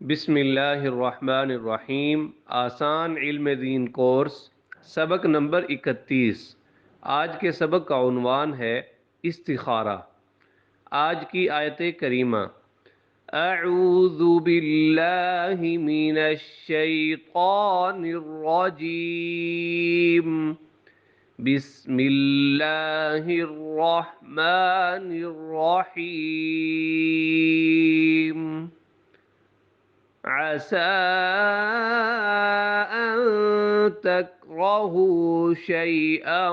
بسم اللہ الرحمن الرحیم۔ آسان علم دین کورس، سبق نمبر 31۔ آج کے سبق کا عنوان ہے استخارہ۔ آج کی آیت کریمہ: اعوذ باللہ من الشیطان الرجیم، بسم اللہ الرحمن الرحیم۔ عسى أن تكرهوا شيئا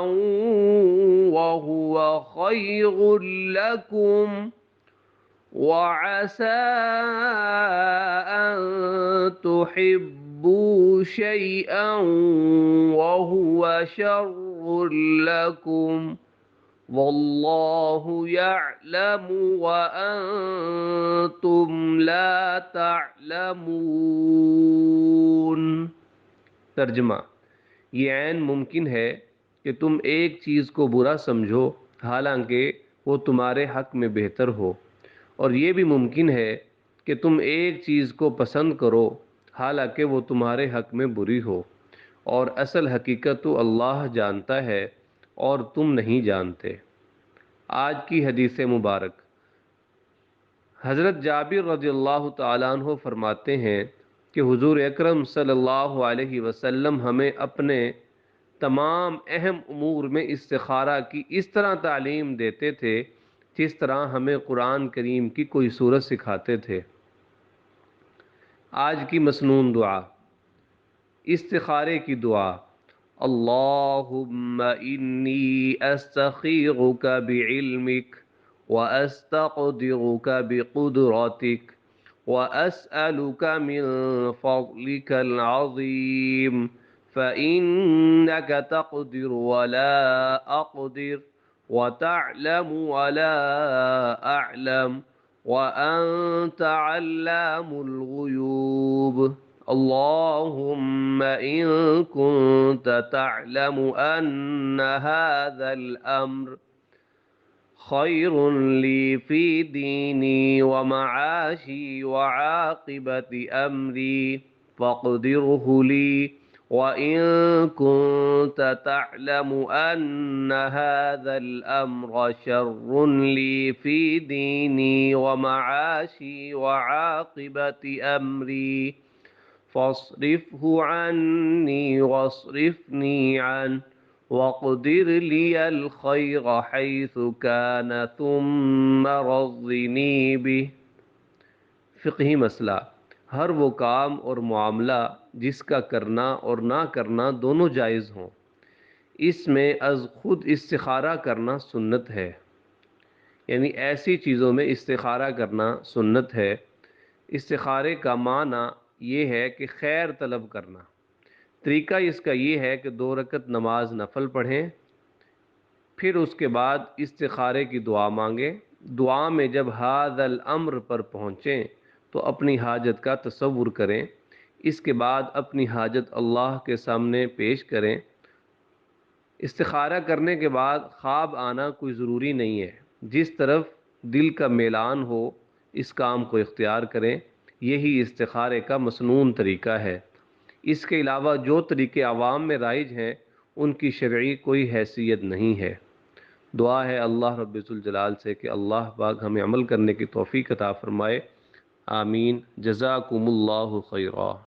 وهو خير لكم، وعسى أن تحبوا شيئا وهو شر لكم، واللہ یعلم وانتم لا تعلمون۔ ترجمہ: یہ عین ممکن ہے کہ تم ایک چیز کو برا سمجھو حالانکہ وہ تمہارے حق میں بہتر ہو، اور یہ بھی ممکن ہے کہ تم ایک چیز کو پسند کرو حالانکہ وہ تمہارے حق میں بری ہو، اور اصل حقیقت تو اللہ جانتا ہے اور تم نہیں جانتے۔ آج کی حدیث مبارک: حضرت جابر رضی اللہ تعالیٰ عنہ فرماتے ہیں کہ حضور اکرم صلی اللہ علیہ وسلم ہمیں اپنے تمام اہم امور میں استخارہ کی اس طرح تعلیم دیتے تھے جس طرح ہمیں قرآن کریم کی کوئی سورت سکھاتے تھے۔ آج کی مسنون دعا: استخارے کی دعا۔ اللہم انی استخیرک بعلمک واستقدرک بقدرتک واسألک من فضلک العظیم فإنک تقدر ولا اقدر وتعلم ولا اعلم وانت علام الغیوب۔ اللهم إن كنت تعلم أن هذا الأمر خير لي في ديني ومعاشي وعاقبة أمري فاقدره لي، وإن كنت تعلم أن هذا الأمر شر لي في ديني ومعاشي وعاقبة أمري فاصرفه عني واصرفني عنه واقدر لي الخير حيث كان ثم رضني به۔ فقہی مسئلہ: ہر وہ کام اور معاملہ جس کا کرنا اور نہ کرنا دونوں جائز ہوں، اس میں از خود استخارہ کرنا سنت ہے، یعنی ایسی چیزوں میں استخارہ کرنا سنت ہے۔ استخارے کا معنی یہ ہے کہ خیر طلب کرنا۔ طریقہ اس کا یہ ہے کہ 2 رکعت نماز نفل پڑھیں، پھر اس کے بعد استخارے کی دعا مانگیں۔ دعا میں جب ھذا الامر پر پہنچیں تو اپنی حاجت کا تصور کریں، اس کے بعد اپنی حاجت اللہ کے سامنے پیش کریں۔ استخارہ کرنے کے بعد خواب آنا کوئی ضروری نہیں ہے، جس طرف دل کا میلان ہو اس کام کو اختیار کریں، یہی استخارے کا مسنون طریقہ ہے۔ اس کے علاوہ جو طریقے عوام میں رائج ہیں ان کی شرعی کوئی حیثیت نہیں ہے۔ دعا ہے اللہ رب ذوالجلال سے کہ اللہ پاک ہمیں عمل کرنے کی توفیق عطا فرمائے۔ آمین۔ جزاکم اللہ خیرا۔